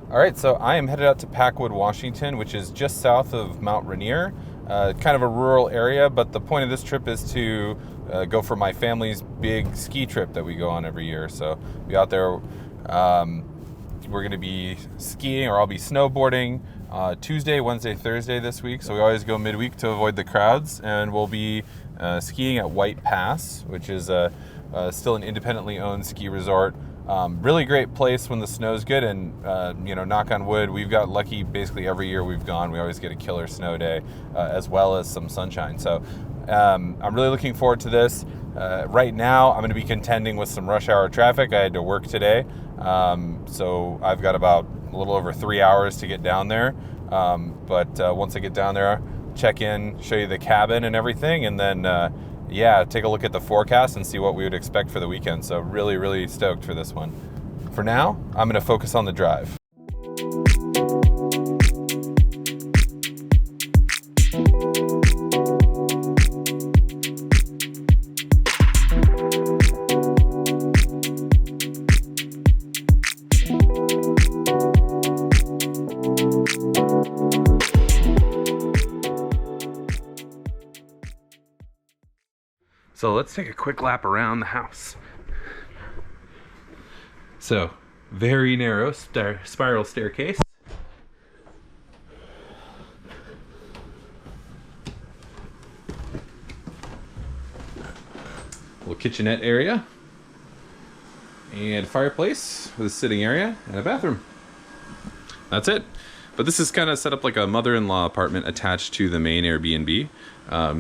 All right, so I am headed out to Packwood, Washington, which is just south of Mount Rainier. Kind of a rural area, but the point of this trip is to go for my family's big ski trip that we go on every year. So we out there. We're going to be skiing, or I'll be snowboarding Tuesday, Wednesday, Thursday this week. So we always go midweek to avoid the crowds, and we'll be skiing at White Pass, which is still an independently owned ski resort. Really great place when the snow's good, and knock on wood, we've got lucky basically every year we've gone. We always get a killer snow day, as well as some sunshine. So I'm really looking forward to this. Right now, I'm going to be contending with some rush hour traffic. I had to work today, so I've got about a little over 3 hours to get down there. But once I get down there, check in, show you the cabin and everything, and then take a look at the forecast and see what we would expect for the weekend. So really, really stoked for this one. For now, I'm going to focus on the drive. So let's take a quick lap around the house. So, very narrow spiral staircase. Little kitchenette area. And a fireplace with a sitting area and a bathroom. That's it. But this is kind of set up like a mother-in-law apartment attached to the main Airbnb.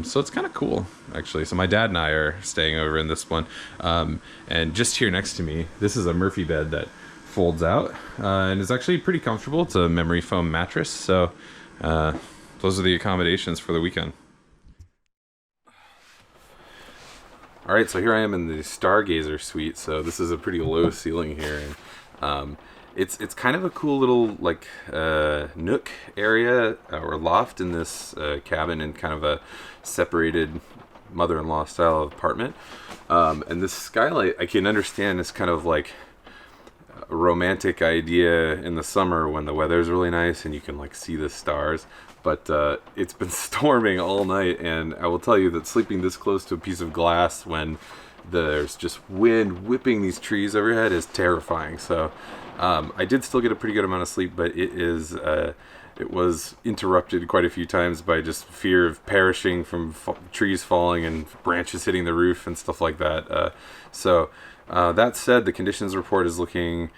So it's kind of cool, actually. So my dad and I are staying over in this one. And just here next to me, this is a Murphy bed that folds out and is actually pretty comfortable. It's a memory foam mattress. So those are the accommodations for the weekend. All right, so here I am in the Stargazer suite. So this is a pretty low ceiling here. And it's kind of a cool little nook area or loft in this cabin, in kind of a separated mother-in-law style of apartment. And this skylight, I can understand, is kind of like a romantic idea in the summer when the weather's really nice and you can see the stars. But it's been storming all night, and I will tell you that sleeping this close to a piece of glass when there's just wind whipping these trees overhead is terrifying. So I did still get a pretty good amount of sleep, but it was interrupted quite a few times by just fear of perishing from trees falling and branches hitting the roof and stuff like that. So that said, the conditions report is looking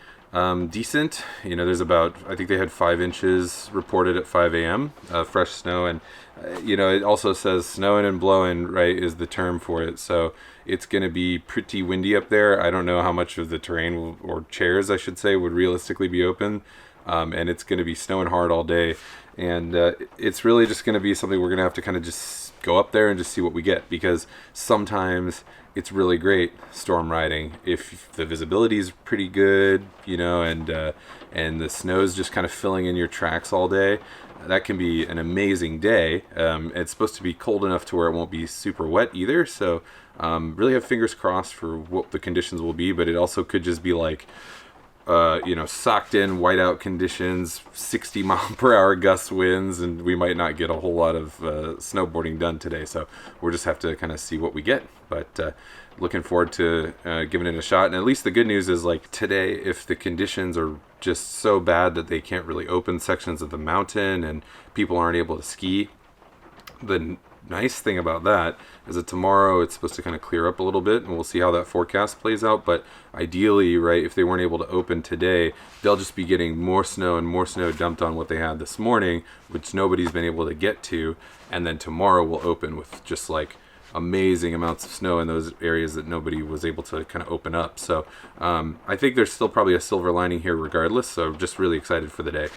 decent. There's about, I think they had 5 inches reported at 5 a.m. Fresh snow, and it also says snowing and blowing, right, is the term for it. So it's going to be pretty windy up there. I don't know how much of the terrain or chairs, I should say, would realistically be open. And it's going to be snowing hard all day. And it's really just going to be something we're going to have to kind of just go up there and just see what we get, because sometimes it's really great storm riding if the visibility is pretty good, and the snow's just kind of filling in your tracks all day. That can be an amazing day. It's supposed to be cold enough to where it won't be super wet either. So really have fingers crossed for what the conditions will be, but it also could just be socked in whiteout conditions, 60 mile per hour gust winds, and we might not get a whole lot of snowboarding done today. So we'll just have to kind of see what we get. But looking forward to giving it a shot. And at least the good news is, today, if the conditions are just so bad that they can't really open sections of the mountain and people aren't able to ski, the nice thing about that is that tomorrow it's supposed to kind of clear up a little bit, and we'll see how that forecast plays out. But ideally, right, if they weren't able to open today, they'll just be getting more snow and more snow dumped on what they had this morning, which nobody's been able to get to. And then tomorrow will open with just amazing amounts of snow in those areas that nobody was able to kind of open up. So I think there's still probably a silver lining here regardless. So just really excited for the day.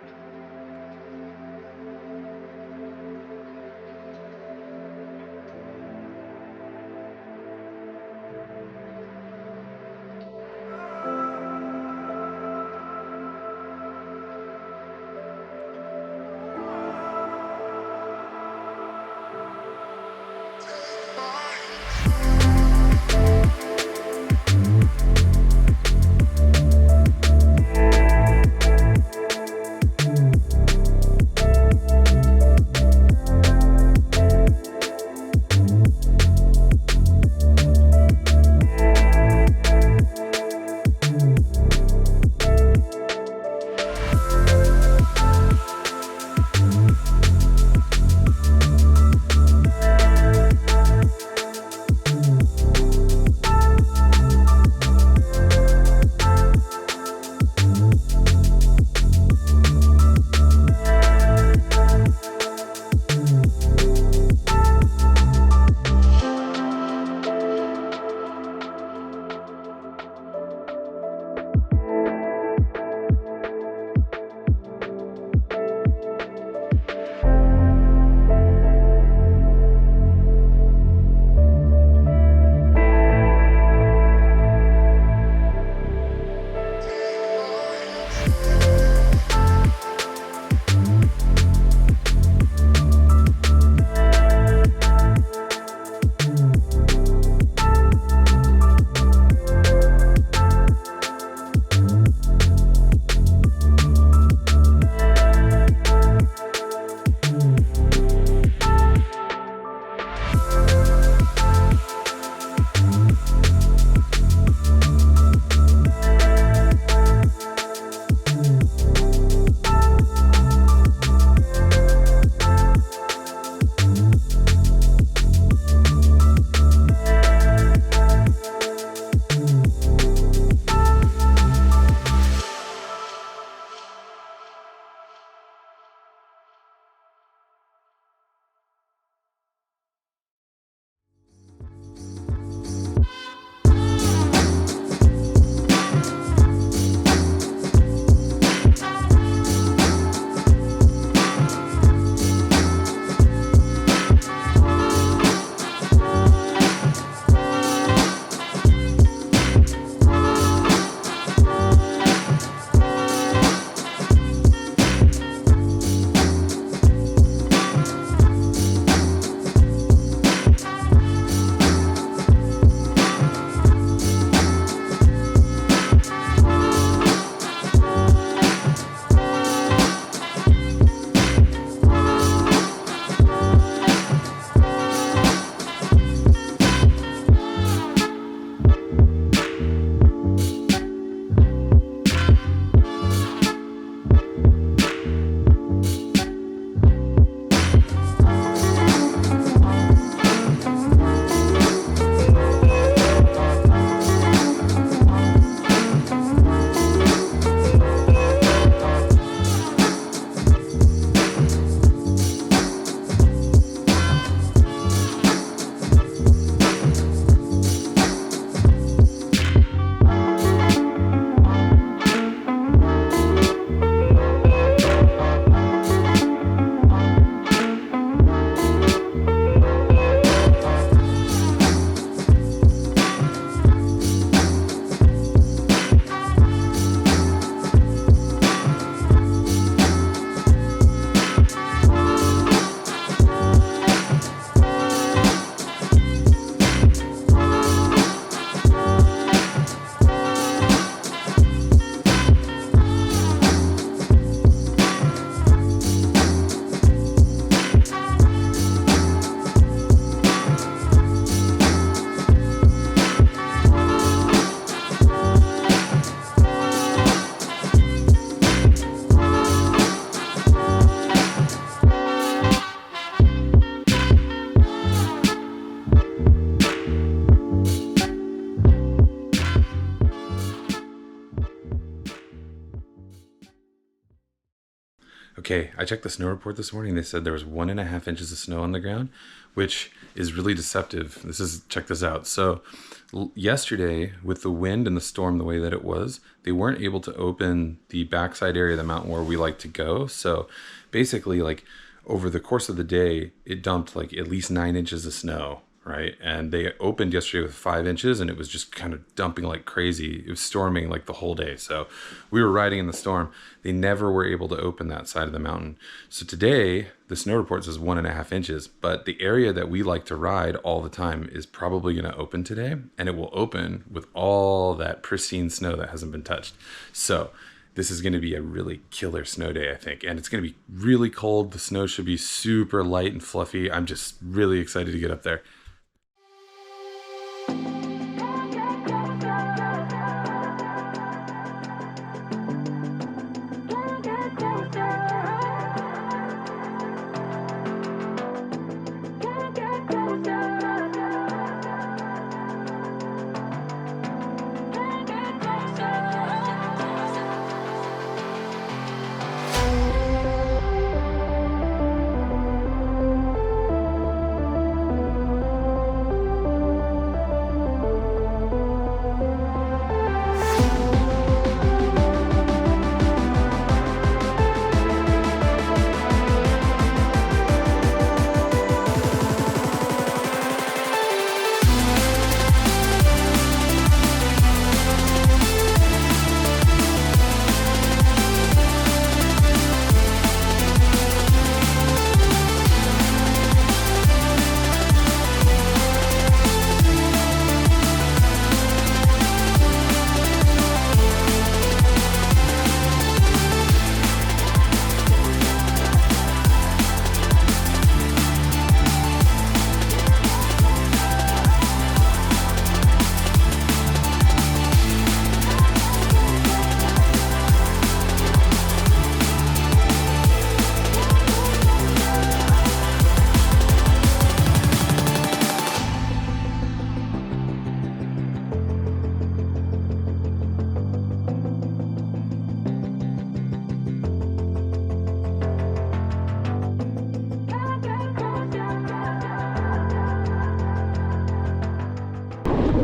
Okay, I checked the snow report this morning. They said there was 1.5 inches of snow on the ground, which is really deceptive. Check this out. So, yesterday, with the wind and the storm the way that it was, they weren't able to open the backside area of the mountain where we like to go. So, basically, like over the course of the day, it dumped like at least 9 inches of snow, right? And they opened yesterday with 5 inches, and it was just kind of dumping like crazy. It was storming like the whole day. So we were riding in the storm. They never were able to open that side of the mountain. So today, the snow report says 1.5 inches, but the area that we like to ride all the time is probably going to open today, and it will open with all that pristine snow that hasn't been touched. So this is going to be a really killer snow day, I think. And it's going to be really cold. The snow should be super light and fluffy. I'm just really excited to get up there.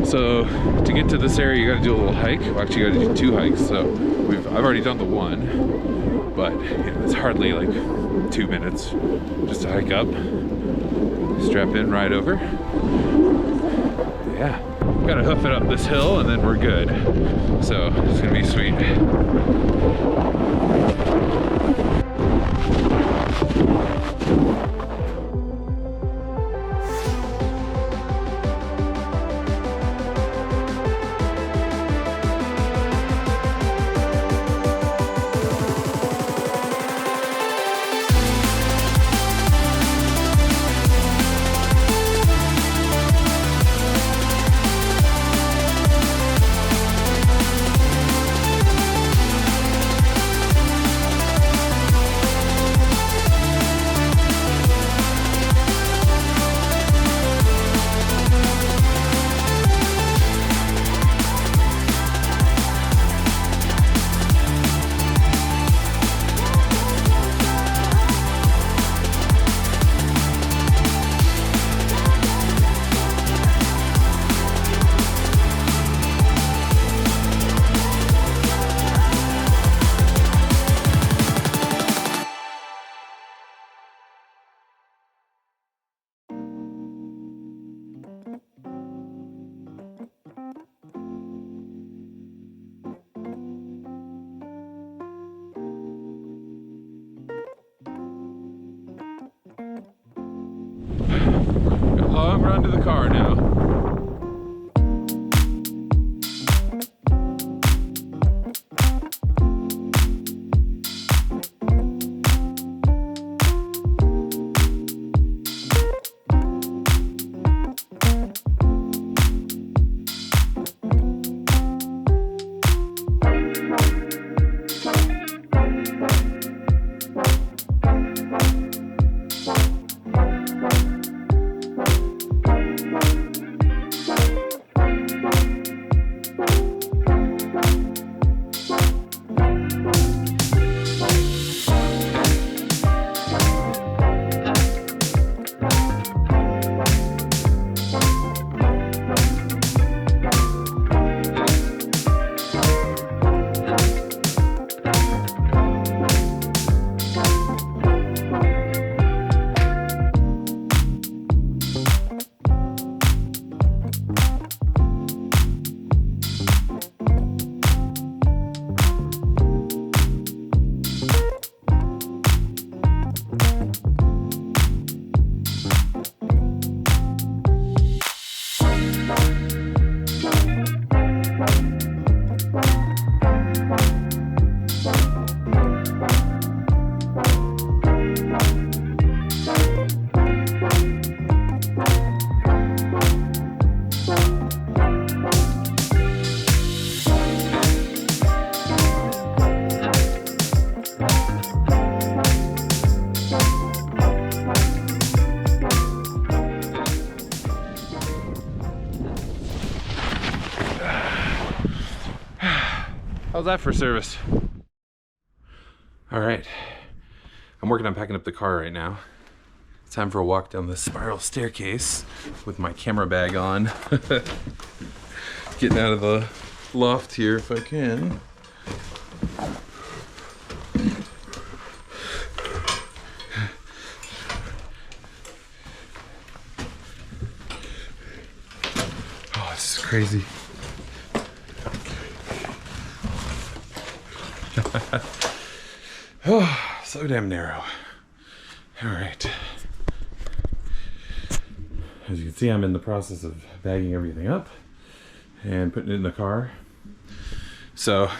So to get to this area, you got to do a little hike. Well, actually, you got to do 2 hikes. So I've already done the one, but it's hardly like 2 minutes just to hike up. Strap in, ride over. Yeah, got to hoof it up this hill, and then we're good. So it's gonna be sweet. Long run to the car now. that for service? All right, I'm working on packing up the car right now. It's time for a walk down the spiral staircase with my camera bag on. Getting out of the loft here if I can. Oh, this is crazy. Oh, so damn narrow. All right. As you can see, I'm in the process of bagging everything up and putting it in the car. So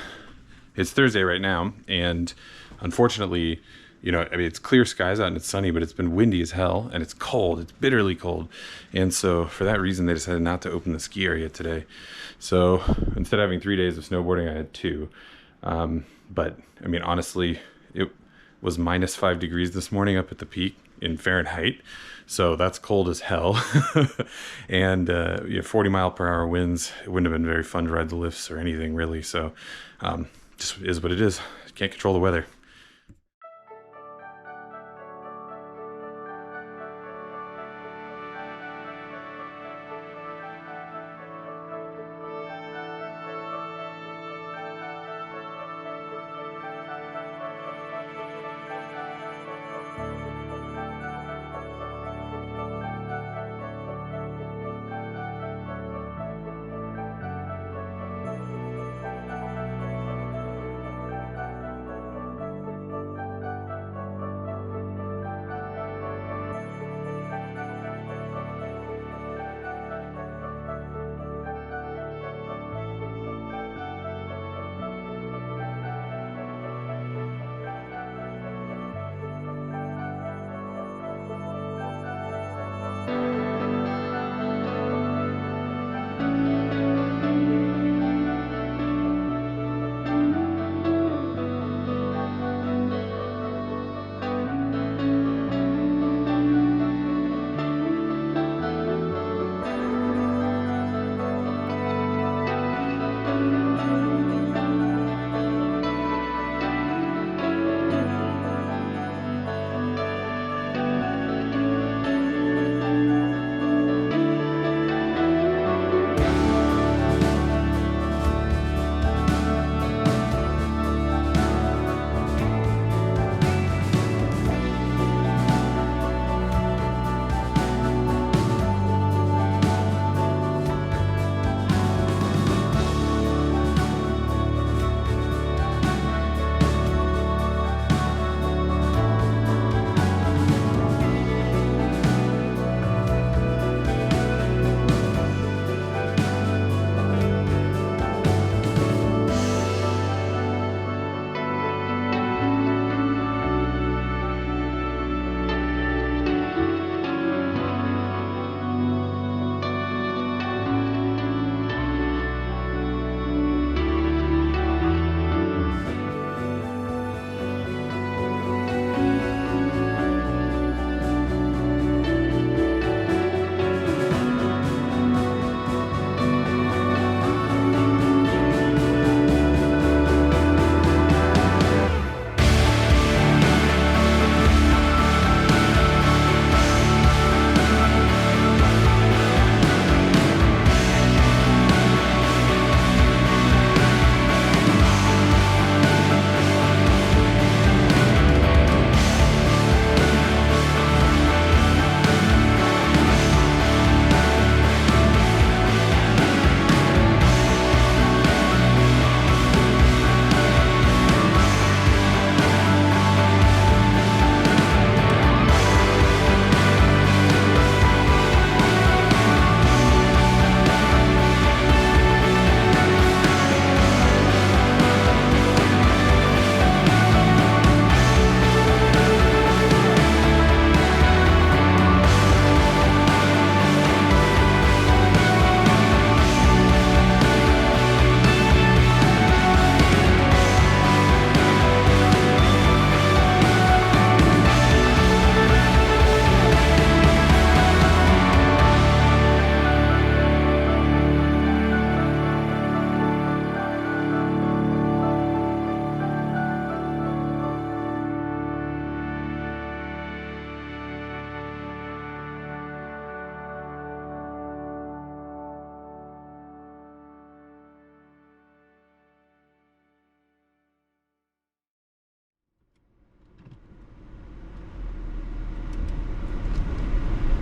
it's Thursday right now, and unfortunately, you know, I mean, it's clear skies out and it's sunny, but it's been windy as hell and it's cold. It's bitterly cold. And so for that reason, they decided not to open the ski area today. So instead of having 3 days of snowboarding, I had 2. But I mean, honestly, it was -5 degrees this morning up at the peak in Fahrenheit. So that's cold as hell. And 40-mile-per-hour winds. It wouldn't have been very fun to ride the lifts or anything really. So just is what it is. Can't control the weather.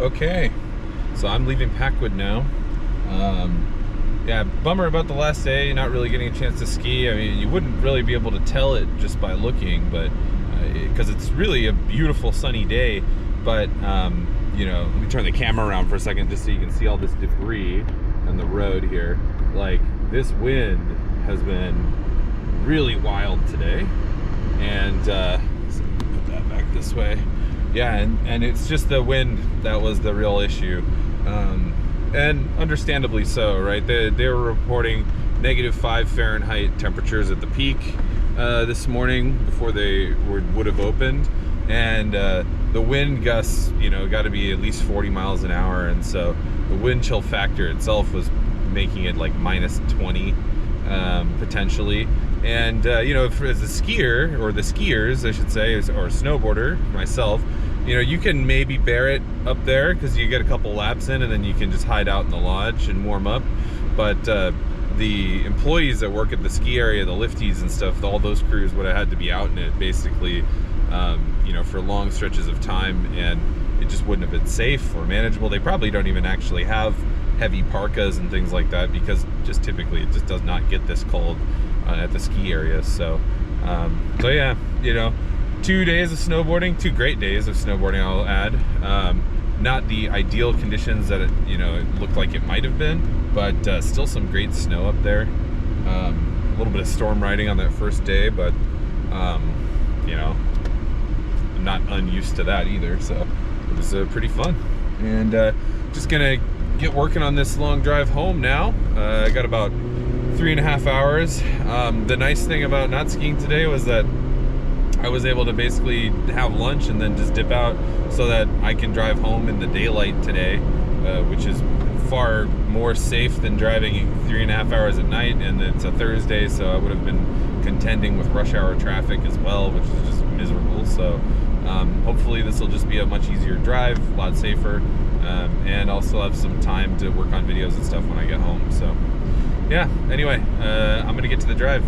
Okay, so I'm leaving Packwood now. Yeah, bummer about the last day, not really getting a chance to ski. I mean, you wouldn't really be able to tell it just by looking, but because it's really a beautiful sunny day. But you know, let me turn the camera around for a second just so you can see all this debris on the road here. Like, this wind has been really wild today, and so put that back this way. Yeah, and it's just the wind that was the real issue, and understandably so, right? They were reporting -5 Fahrenheit temperatures at the peak this morning before they would have opened, and the wind gusts, you know, got to be at least 40 miles an hour, and so the wind chill factor itself was making it like -20 potentially. And you know, as a skier, or the skiers I should say, or a snowboarder myself, you know, you can maybe bear it up there because you get a couple laps in and then you can just hide out in the lodge and warm up. But the employees that work at the ski area, the lifties and stuff, all those crews would have had to be out in it basically, you know, for long stretches of time, and it just wouldn't have been safe or manageable. They probably don't even actually have heavy parkas and things like that, because just typically it just does not get this cold at the ski area. So so yeah, you know, 2 days of snowboarding, 2 great days of snowboarding, I'll add. Not the ideal conditions that it, you know, it looked like it might have been, but still some great snow up there. A little bit of storm riding on that first day, but you know, I'm not unused to that either, so it was pretty fun. And just gonna get working on this long drive home now. I got about 3.5 hours. The nice thing about not skiing today was that I was able to basically have lunch and then just dip out so that I can drive home in the daylight today, which is far more safe than driving 3.5 hours at night, and it's a Thursday, so I would have been contending with rush hour traffic as well, which is just miserable. So hopefully this will just be a much easier drive, a lot safer, and I'll still have some time to work on videos and stuff when I get home. So yeah, anyway, I'm gonna get to the drive.